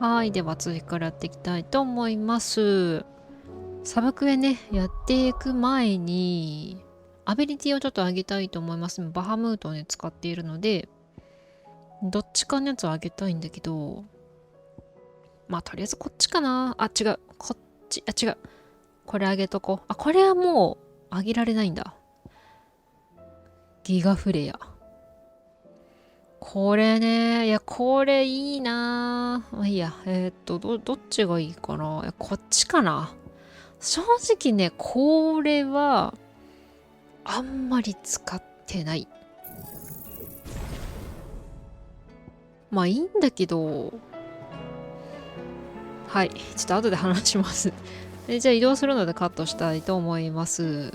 はい、では次からやっていきたいと思います。サブクエね、やっていく前に、アビリティをちょっと上げたいと思います。バハムートをね、使っているので、どっちかのやつを上げたいんだけど、まあ、とりあえずこっちかな。あ、違う。こっち、あ、違う。これ上げとこう。あ、これはもう上げられないんだ。ギガフレア。これね、いや、これいいなぁ。まあいいや。どっちがいいかな。いや、こっちかな。正直ね、これは、あんまり使ってない。まあいいんだけど、はい。ちょっと後で話します。じゃあ移動するのでカットしたいと思います。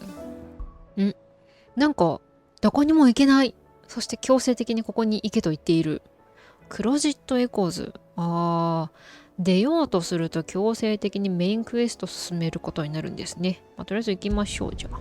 なんか、どこにも行けない。そして強制的にここに行けと言っている。クロジットエコーズ。出ようとすると強制的にメインクエスト進めることになるんですね。まあ、とりあえず行きましょう、じゃあ。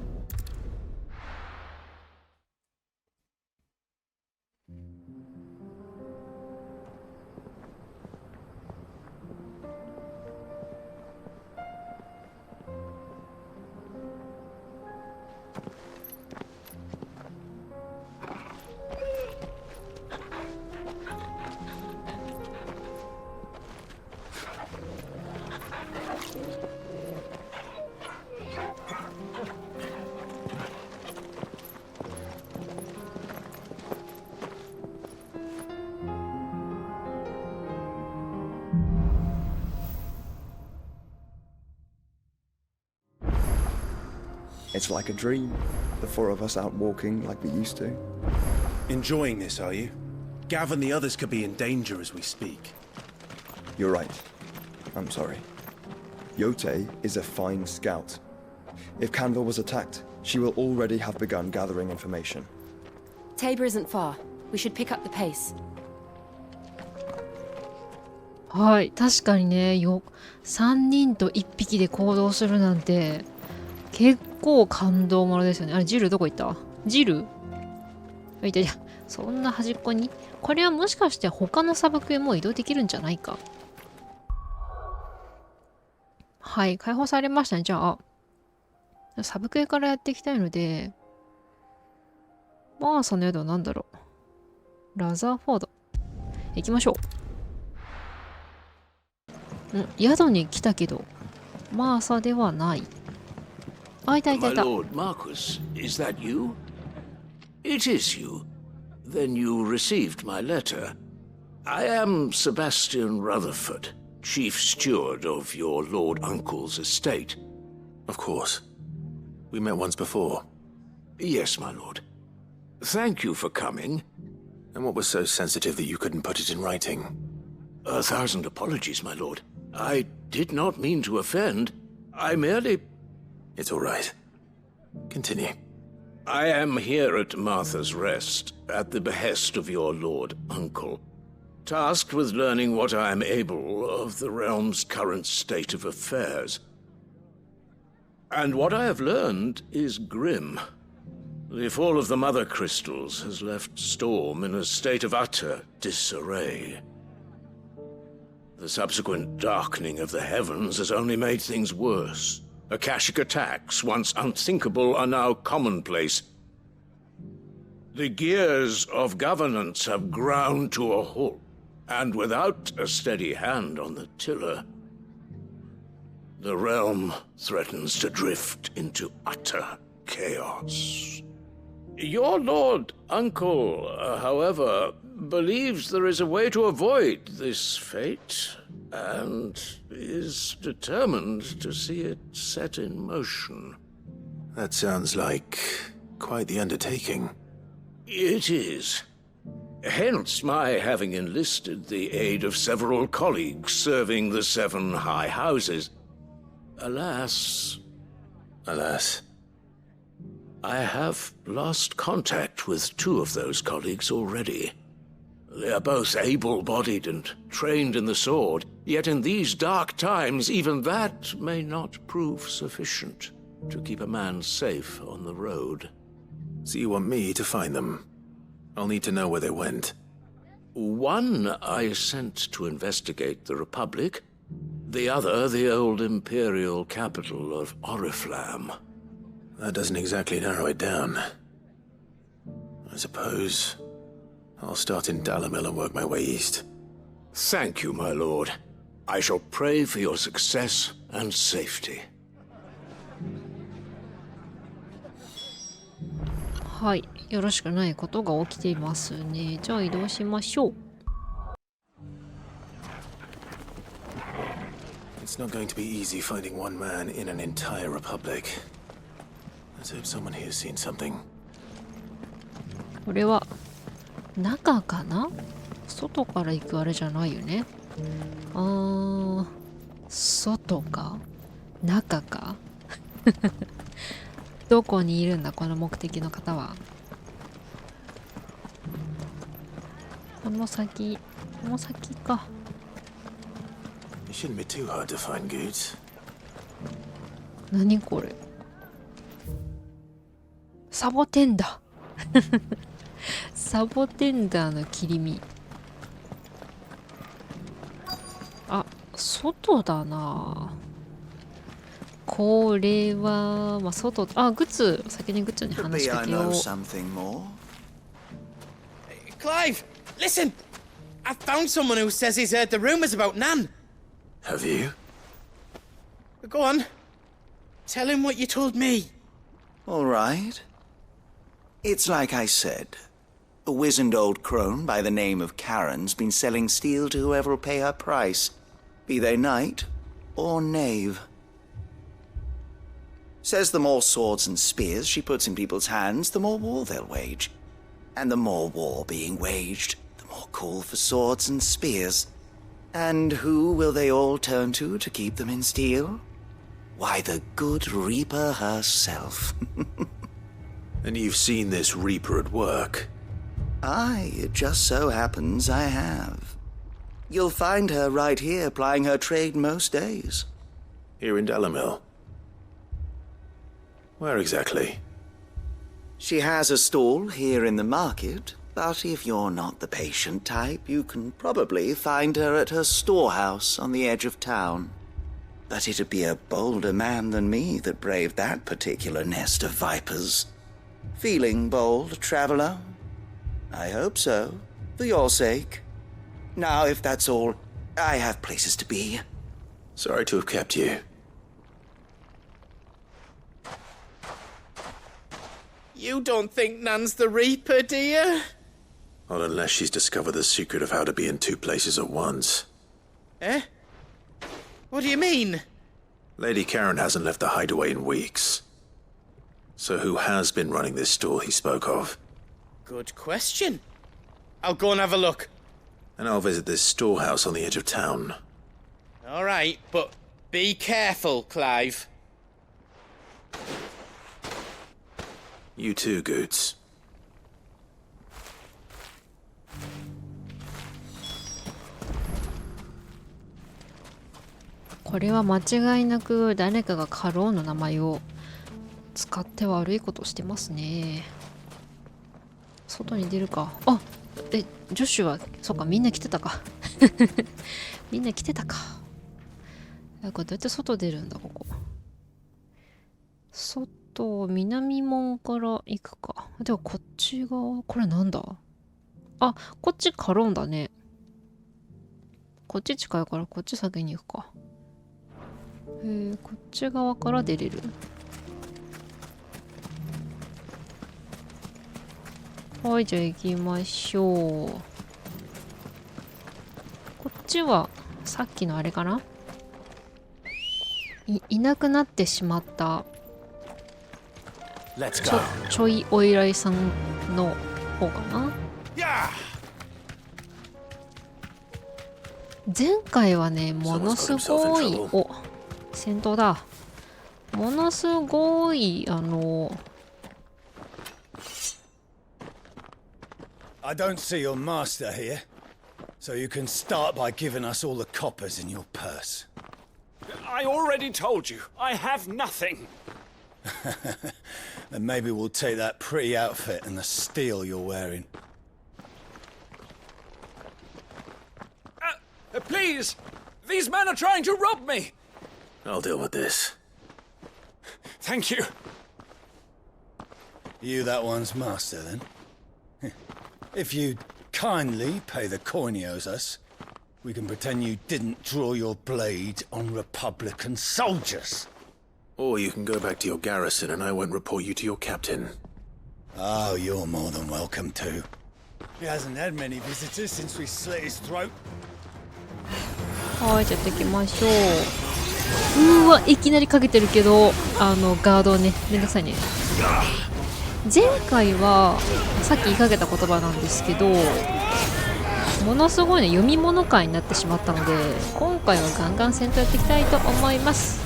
It's like a dream. The four of us out walking like we used to. Enjoying this, are you? Gav and the others could be in danger as we speak. You're right. I'm sorry. Yote is a fine scout. If Canville was attacked, she will already have begun gathering information. Tabor isn't far. We should pick up the pace. はい。確かにね、3人と1匹で行動するなんて、結構感動ものですよね。あれ、ジルどこ行った？ジル？いたいた。そんな端っこに？これはもしかして他のサブクエも移動できるんじゃないか。はい、解放されましたね。じゃあ、サブクエからやっていきたいので、マーサの宿は何だろう。ラザーフォード。行きましょう。宿に来たけど、マーサではない。あ、いたいたいた。My Lord Marquis, is that you? It is you. Then you received my letter. I am Sebastian Rutherford, Chief Steward of your Lord Uncle's estate. Of course. We met once before. Yes, my lord. Thank you for coming. And what was so sensitive that you couldn't put it in writing? 1,000 apologies, my lord. I did not mean to offend. I merely... It's all right. Continue. I am here at Martha's Rest, at the behest of your Lord Uncle, tasked with learning what I am able of the realm's current state of affairs. And what I have learned is grim. The fall of the Mother Crystals has left Storm in a state of utter disarray. The subsequent darkening of the heavens has only made things worse. Akashic attacks, once unthinkable, are now commonplace. The gears of governance have ground to a halt, and without a steady hand on the tiller, the realm threatens to drift into utter chaos. Your Lord Uncle, however, believes there is a way to avoid this fate, and is determined to see it set in motion. That sounds like quite the undertaking. It is. Hence my having enlisted the aid of several colleagues serving the 7 high houses. Alas, I have lost contact with 2 of those colleagues already. They are both able-bodied and trained in the sword, yet in these dark times, even that may not prove sufficient to keep a man safe on the road. So you want me to find them? I'll need to know where they went. One I sent to investigate the Republic, the other the old Imperial capital of Oriflamme. That doesn't exactly narrow it down. I suppose I'll start in Dalamil and work my way east. Thank you, my lord. I shall pray for your success and safety. はい、よろしくないことが起きていますね。じゃあ移動しましょう。It's not going to be easy finding one man in an entire republic. Let's hope someone here's seen something. これは中かな？外から行くあれじゃないよね。外か中かどこにいるんだこの目的の方は。この先か。It shouldn't be too hard to find goods. 何これ？サボテンだサボテンダーの切り身。あ、外だな。これは、まあ、外、あ、グッズ、先にグッズに話しかけよう。Clive, listen! I've found someone who says he's heard the rumors about Nan. Have you? Go on. Tell him what you told me. All right. It's like I said. A wizened old crone by the name of Karen's been selling steel to whoever'll pay her price, be they knight or knave. Says the more swords and spears she puts in people's hands, the more war they'll wage. And the more war being waged, the more call for swords and spears. And who will they all turn to keep them in steel? Why, the good Reaper herself. And you've seen this Reaper at work? Aye, it just so happens I have. You'll find her right here plying her trade most days. Here in Dalamil? Where exactly? She has a stall here in the market, but if you're not the patient type, you can probably find her at her storehouse on the edge of town. But it'd be a bolder man than me that braved that particular nest of vipers. Feeling bold, traveler? I hope so, for your sake. Now, if that's all, I have places to be. Sorry to have kept you. You don't think Nan's the Reaper, do you? Not unless she's discovered the secret of how to be in two places at once. Eh? What do you mean? Lady Karen hasn't left the hideaway in weeks. So who has been running this store he spoke of? Good question. I'll go and have a look. And I'll visit this storehouse on the edge of town. All right, but be careful, Clive. You too, Goots. これは間違いなく誰かがカローンの名前を使って悪いことをしてますね。外に出るか。あ、女子はそうか、みんな来てたかみんな来てたか。これどうやって外出るんだここ。外、南門から行くか。ではこっち側、これなんだ。あ、こっちカローンだね。こっち近いからこっち先に行くか。こっち側から出れる。はい、じゃあ行きましょう。こっちはさっきのあれかな？いなくなってしまったちょいお依頼さんの方かな。前回はね、ものすごい戦闘だ。ものすごいI don't see your master here, so you can start by giving us all the coppers in your purse. I already told you, I have nothing. Then maybe we'll take that pretty outfit and the steel you're wearing. Please! These men are trying to rob me! I'll deal with this. Thank you. You that one's master, then? If you'd kindly pay the coin he owes us, we can pretend you didn't draw your blade on Republican soldiers. Or you can go back to your garrison and I won't report you to your captain. Oh, you're more than welcome to. He hasn't had many visitors since we slit his throat. はい、じゃあやっていきましょう。わ、いきなりかけてるけど、ガードをね、めんどくさいね。前回はさっき言いかけた言葉なんですけど、ものすごいね、読み物会になってしまったので、今回はガンガン戦闘やっていきたいと思います。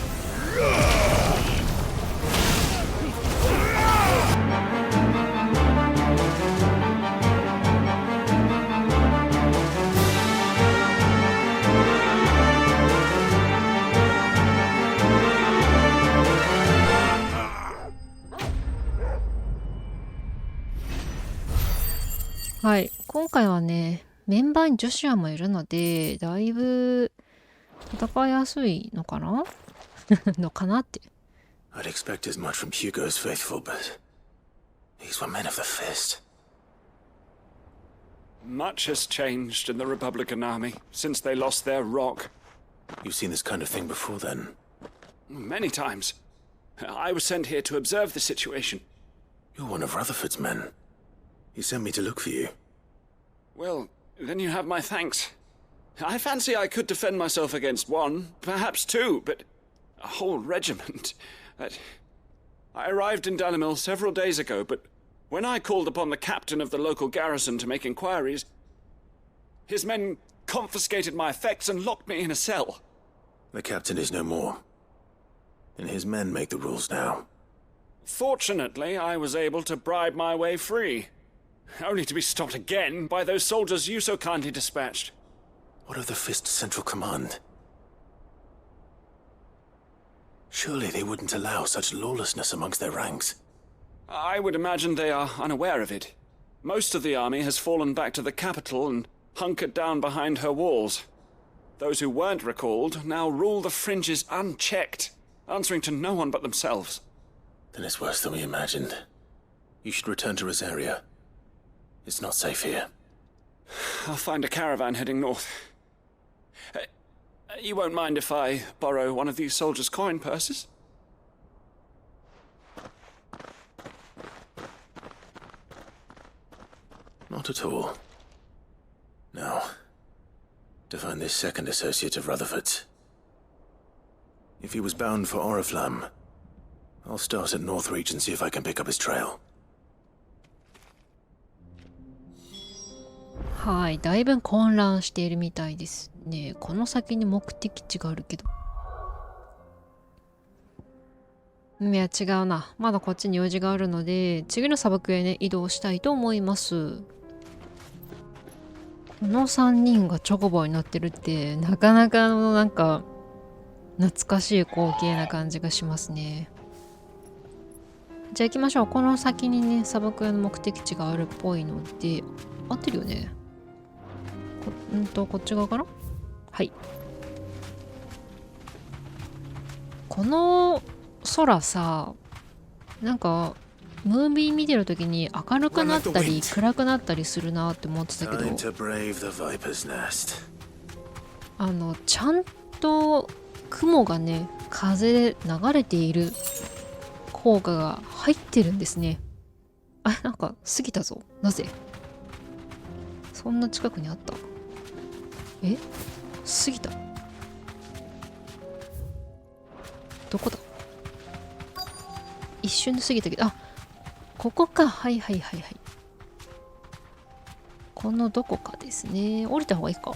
はい、今回はね、メンバーにジョシュアもいるので、だいぶ戦いやすいのかなのかなって。I'd expect as much from Hugo's faithful, but these were men of the fist. Much has changed in the Republican army since they lost their rock. You've seen this kind of thing before, then? Many times. I was sent here to observe the situation. You're one of Rutherford's men. He sent me to look for you. Well, then you have my thanks. I fancy I could defend myself against one, perhaps two, but a whole regiment. I arrived in Dalimil several days ago, but when I called upon the captain of the local garrison to make inquiries, his men confiscated my effects and locked me in a cell. The captain is no more, and his men make the rules now. Fortunately, I was able to bribe my way free, only to be stopped again by those soldiers you so kindly dispatched. What of the Fist's Central Command? Surely they wouldn't allow such lawlessness amongst their ranks. I would imagine they are unaware of it. Most of the army has fallen back to the capital and hunkered down behind her walls. Those who weren't recalled now rule the fringes unchecked, answering to no one but themselves. Then it's worse than we imagined. You should return to Rosaria. It's not safe here. I'll find a caravan heading north. You won't mind if I borrow one of these soldiers' coin purses? Not at all. Now, to find this second associate of Rutherford's. If he was bound for Oriflamme, I'll start at Northreach and see if I can pick up his trail. はい、だいぶ混乱しているみたいですね。この先に目的地があるけど。いや、違うな。まだこっちに用事があるので、次の砂漠へね、移動したいと思います。この3人がチョコボになってるって、なかなかなんか、懐かしい光景な感じがしますね。じゃあ行きましょう。この先にね、砂漠屋の目的地があるっぽいので、合ってるよね。こっち側かな。はい。この空さ、なんかムービー見てるときに明るくなったり暗くなったりするなって思ってたけど、ちゃんと雲がね、風で流れている効果が入ってるんですね。あ、なんか過ぎたぞ。なぜ？そんな近くにあった？え？過ぎた？どこだ？一瞬で過ぎたけど、あ、ここか。はいはいはいはい。このどこかですね。降りた方がいいか。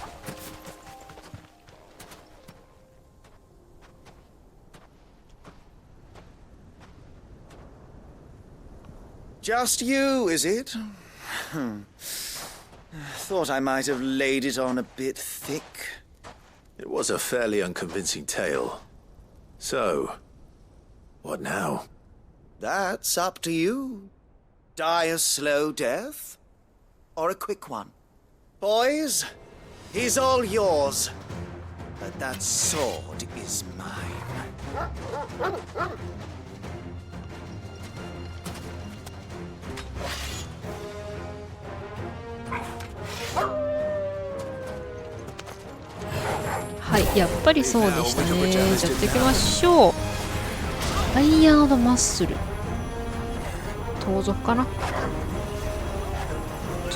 Just you, is it? Thought I might have laid it on a bit thick. It was a fairly unconvincing tale. So, what now? That's up to you. Die a slow death, or a quick one. Boys, He's all yours. But that sword is mine. はい、やっぱりそうでしたね。じゃあやっていきましょう。アイアードマッスル。盗賊かな。ち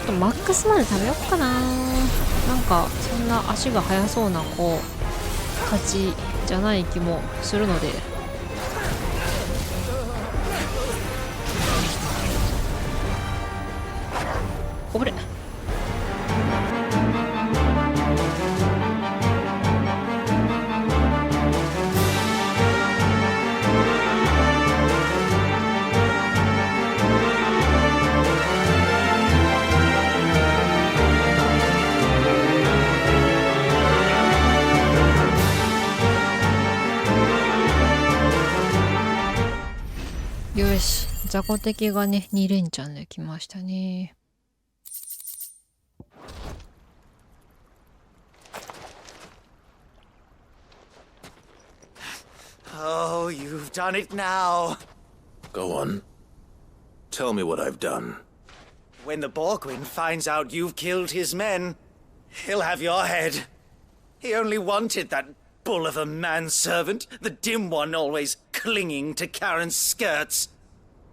ょっとマックスまで食べよっかな。なんかそんな足が速そうなこう勝ちじゃない気もするので。おぶれ。よし、雑魚敵がね、2連チャンできましたね。Oh, you've done it now. Go on. Tell me what I've done. When the Borgwyn finds out you've killed his men, he'll have your head. He only wanted that bull of a manservant, the dim one always clinging to Karen's skirts.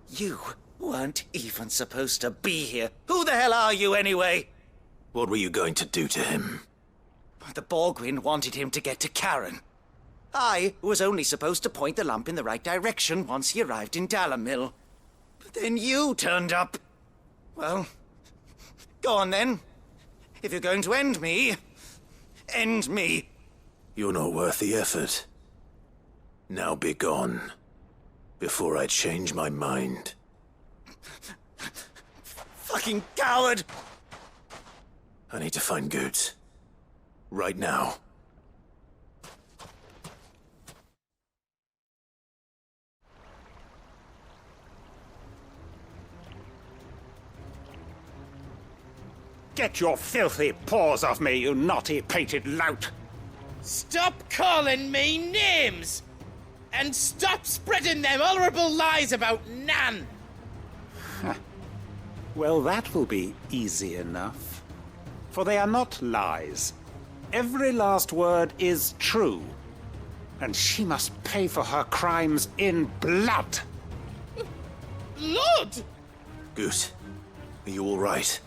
You weren't even supposed to be here. Who the hell are you anyway? What were you going to do to him? The Borgwyn wanted him to get to Karen. I was only supposed to point the lamp in the right direction once he arrived in Dalamil. But then you turned up. Well, go on then. If you're going to end me, end me. You're not worth the effort. Now be gone, before I change my mind. Fucking coward! I need to find Goods. Right now. Get your filthy paws off me, you naughty painted lout! Stop calling me names! And stop spreading them horrible lies about Nan! Well, that will be easy enough. For they are not lies. Every last word is true. And she must pay for her crimes in blood. Blood? Goose, are you all right?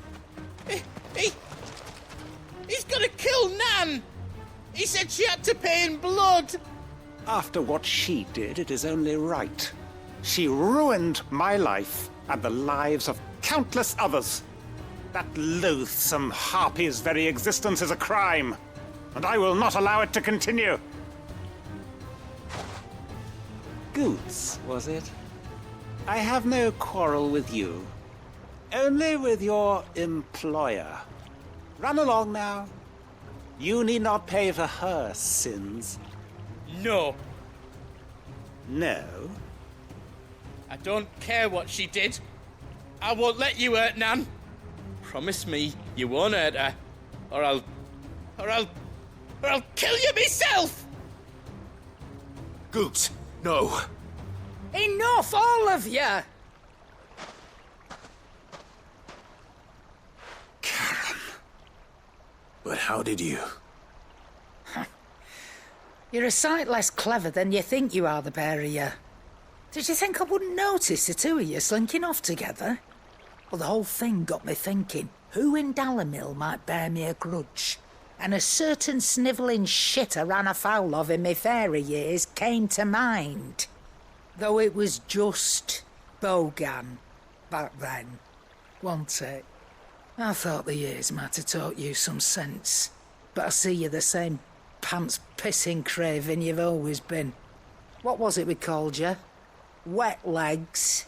He's gonna kill Nan! He said she had to pay in blood! After what she did, it is only right. She ruined my life and the lives of countless others. That loathsome harpy's very existence is a crime, and I will not allow it to continue. Goods, was it? I have no quarrel with you. Only with your employer. Run along now. You need not pay for her sins. No. No? I don't care what she did. I won't let you hurt Nan. Promise me you won't hurt her, or I'll kill you myself! Goots, no. Enough, all of you! Karen. But how did you? You're a sight less clever than you think you are, the pair of you. Did you think I wouldn't notice the two of you slinking off together? Well, the whole thing got me thinking, who in Dalamil might bear me a grudge? And a certain snivelling shit I ran afoul of in my fairy years came to mind. Though it was just Bogan back then, wasn't it? I thought the years might have taught you some sense, but I see you're the same pants-pissing craven you've always been. What was it we called you? Wet legs?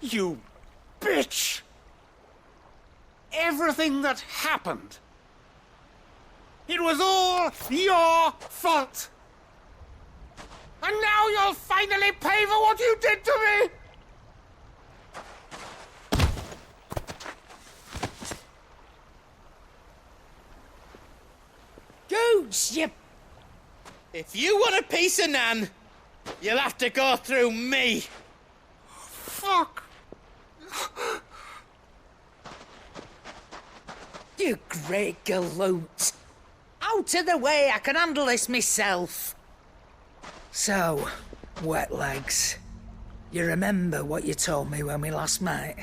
You bitch! Everything that happened, it was all your fault! And now you'll finally pay for what you did to me! Goots, you... If you want a piece of Nan, you'll have to go through me. Fuck. You great galoot. Out of the way, I can handle this myself. So, wet legs. You remember what you told me when we last met?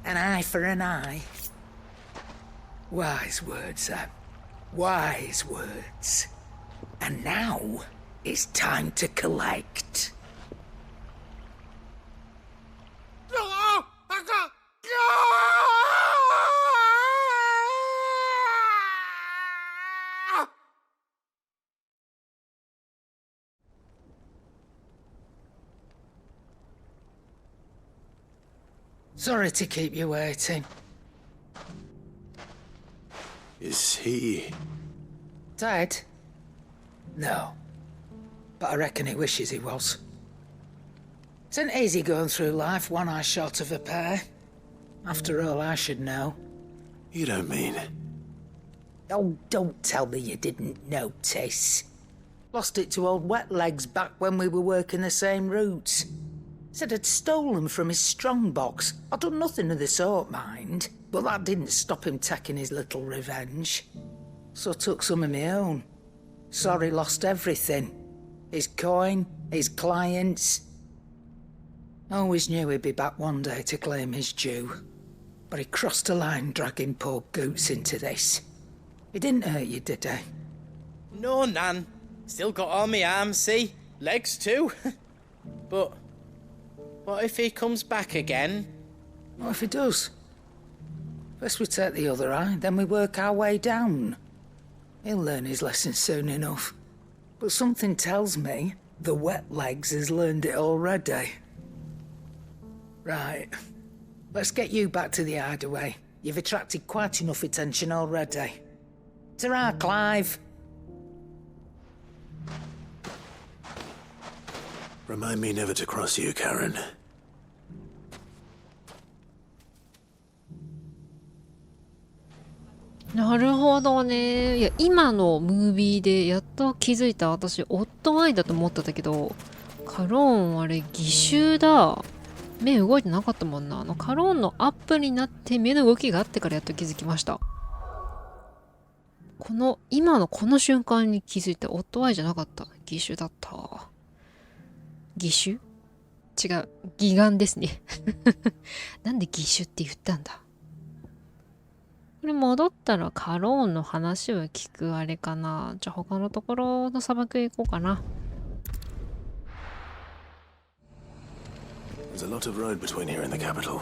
An eye for an eye. Wise words, Sam. Wise words. And now, it's time to collect. Sorry to keep you waiting. Is he... Dead? No. But I reckon he wishes he was. It isn't easy going through life one eye short of a pair. After all, I should know. You don't mean... Oh, don't tell me you didn't notice. Lost it to old Wet Legs back when we were working the same routes. Said I'd stolen from his strongbox. I'd done nothing of the sort, mind. But that didn't stop him taking his little revenge. So I took some of my own. Sorry, lost everything. His coin, his clients. Always knew he'd be back one day to claim his due. But he crossed a line dragging poor Goots into this. He didn't hurt you, did he? No, Nan. Still got all my arms, see? Legs too. But what if he comes back again? What if he does? First we take the other eye, then we work our way down. He'll learn his lesson soon enough. But something tells me the Wet Legs has learned it already. Right. Let's get you back to the hideaway. You've attracted quite enough attention already. Ta-ra, Clive. Remind me never to cross you, Karen. なるほどね。いや、今のムービーでやっと気づいた。私、オットアイだと思ってたけど、カローンあれ、義手だ。目動いてなかったもんな。カローンのアップになって目の動きがあってからやっと気づきました。今のこの瞬間に気づいた。オットアイじゃなかった。義手だった。義手違う。義眼ですね。なんで義手って言ったんだ。これ戻ったらカローンの話を聞くあれかな。じゃあ他のところの砂漠へ行こうかな。There's a lot of road between here and the capital.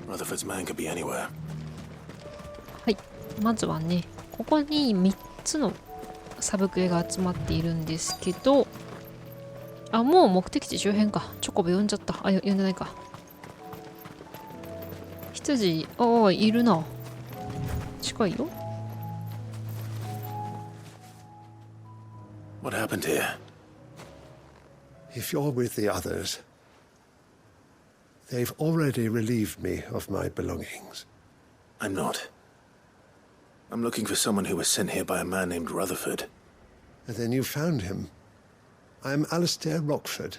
Rutherford's man could be anywhere. はい。まずはね、ここに3つの砂漠絵が集まっているんですけど、あ、もう目的地周辺か。チョコボ呼んじゃった。あ、呼んでないか。羊、ああ、いるな。近いよ。What happened here? If you're with the others, they've already relieved me of my belongings. I'm not. I'm looking for someone who was sent here by a man named Rutherford. And then you found him. I'm Alistair Rockford,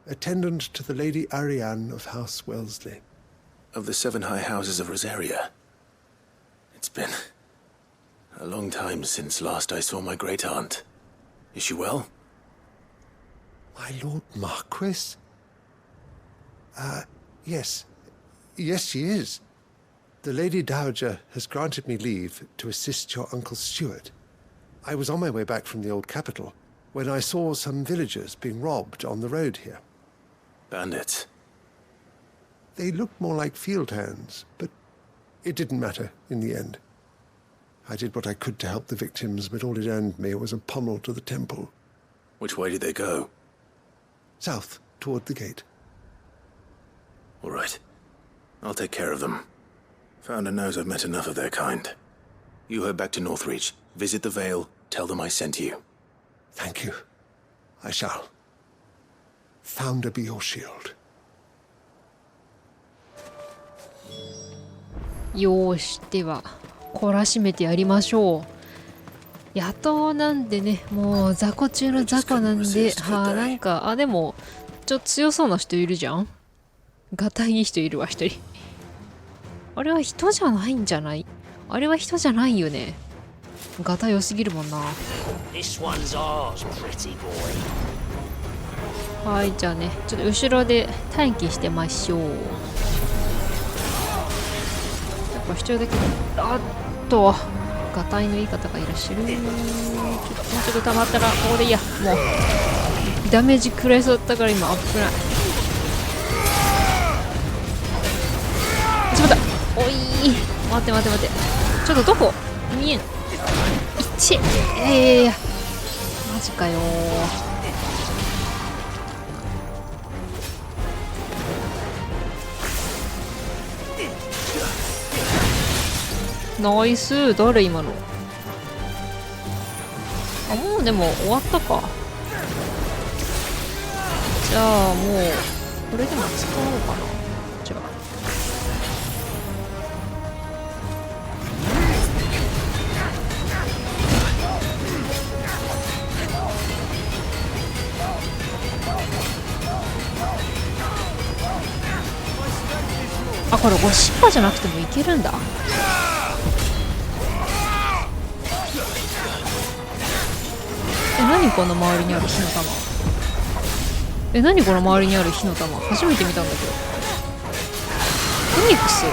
attendant to the Lady Ariane of House Wellesley. Of the 7 high houses of Rosaria. It's been a long time since last I saw my great-aunt. Is she well? My Lord Marquis? Yes. Yes, she is. The Lady Dowager has granted me leave to assist your Uncle Stuart. I was on my way back from the old capital when I saw some villagers being robbed on the road here. Bandits? They looked more like field hands, but it didn't matter in the end. I did what I could to help the victims, but all it earned me was a pommel to the temple. Which way did they go? South, toward the gate. All right. I'll take care of them. Founder knows I've met enough of their kind. You head back to Northreach, visit the Vale, tell them I sent you. Thank you. I shall. Founder be your shield. よーし、では懲らしめてやりましょ野党なんでね、もう雑魚中の雑魚なんで、なんか、でも、ちょっと強そうな人いるじゃん。がたいい人いるわ、一人。あれは人じゃないんじゃない？あれは人じゃないよね。がた良すぎるもんな。はい、じゃあね、ちょっと後ろで待機してましょう。やっぱ一人だけ、がたいのいい方がいらっしゃる。ちょっと溜まったら、ここでいいや。もう、ダメージ食らいそうだったから今、危ない。しまった。おいー。待って。ちょっとどこ見えん。1。マジかよナイス。誰今の。もうでも終わったか。じゃあもうこれでも使おうかな。違う。これゴシッパじゃなくてもいけるんだ。何この周りにある火の玉。何この周りにある火の玉。初めて見たんだけど。フェニックス。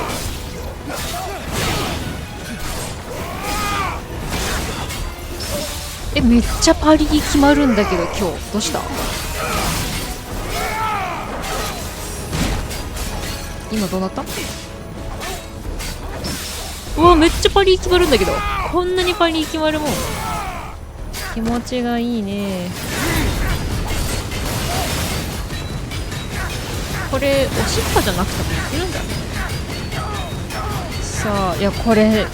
めっちゃパリ決まるんだけど今日。どうした？今どうなった？うわ、めっちゃパリ決まるんだけど。こんなにパリ決まるもん。気持ちがいいね。これおしっぱじゃなくてもいけるんだね。さあ、いやこれいいっ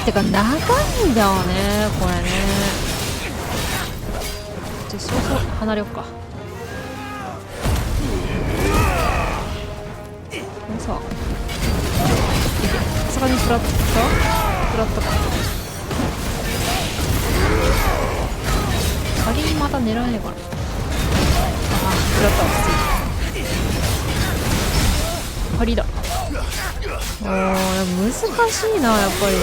てか長いんだよね、これね。じゃあそうそう離れよっか。さあ、さすがに食らったか。仮にまた狙えねえかな。食らったわ。仮だ。難しいな、やっぱりね。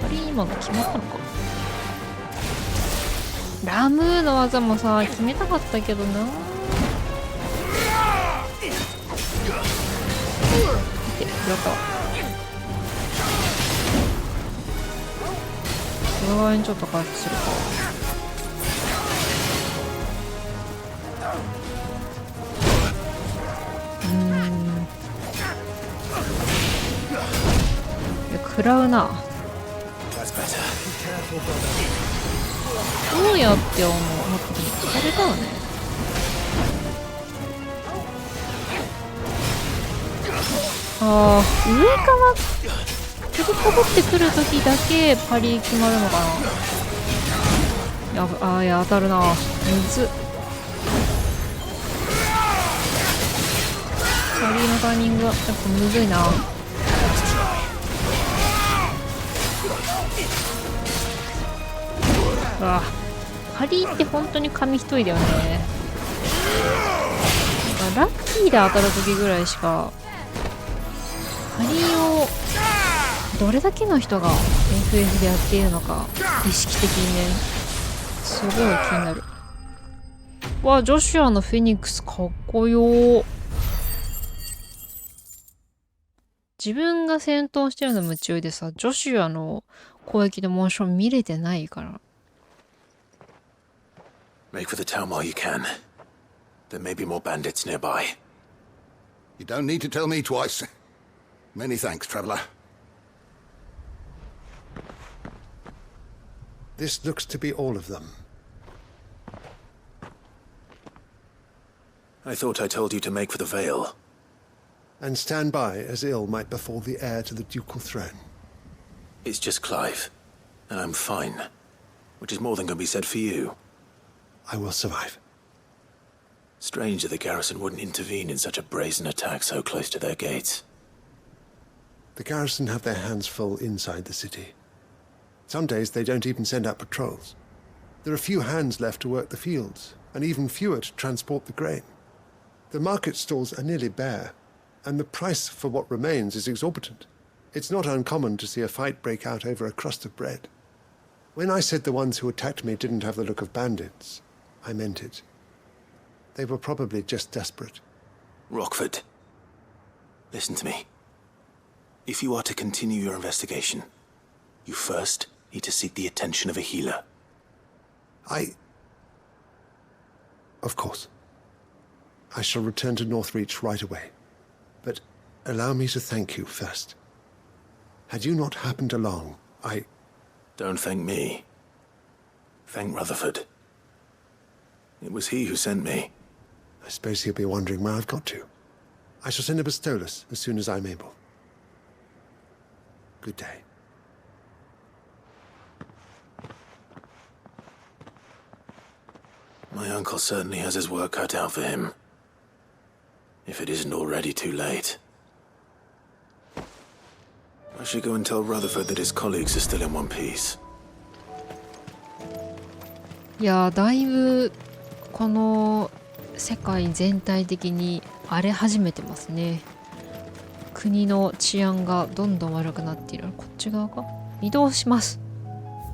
仮今の決まったのか。ラムーの技もさ決めたかったけどな。食らったわ。この側にちょっと回復するか。食らうな。どうやって思ってこれだよね。上から飛びかぶってくるときだけパリ決まるのかな。いや当たるな。むずっ。パリのタイミングはやっぱむずいな。パリって本当に紙一重だよね。ラッキーで当たるときぐらいしかパリをどれだけの人が FF でやっているのか意識的にね、すごい気になる。わあ、ジョシュアのフェニックスかっこよー。自分が戦闘してるの夢中でさ、ジョシュアの攻撃のモーション見れてないから。Make for the town while you can. There may be more bandits nearby. You don't need to tell me twice. Many thanks, traveler. This looks to be all of them. I thought I told you to make for the Vale. And stand by as ill might befall the heir to the ducal throne. It's just Clive, and I'm fine. Which is more than can be said for you. I will survive. Strange that the garrison wouldn't intervene in such a brazen attack so close to their gates. The garrison have their hands full inside the city. Some days they don't even send out patrols. There are few hands left to work the fields, and even fewer to transport the grain. The market stalls are nearly bare, and the price for what remains is exorbitant. It's not uncommon to see a fight break out over a crust of bread. When I said the ones who attacked me didn't have the look of bandits, I meant it. They were probably just desperate. Rockford, listen to me. If you are to continue your investigation, you first need to seek the attention of a healer. Of course. I shall return to Northreach right away. But allow me to thank you first. Had you not happened along, Don't thank me. Thank Rutherford. It was he who sent me. I suppose he'll be wondering where I've got to. I shall send a Bastolus as soon as I'm able. Good day. My uncle certainly has his work cut out for him. If it isn't already too late. I should go and tell Rutherford that his colleagues are still in one piece. いやー、だいぶこの世界全体的に荒れ始めてますね。国の治安がどんどん悪くなっている。こっち側か？移動します。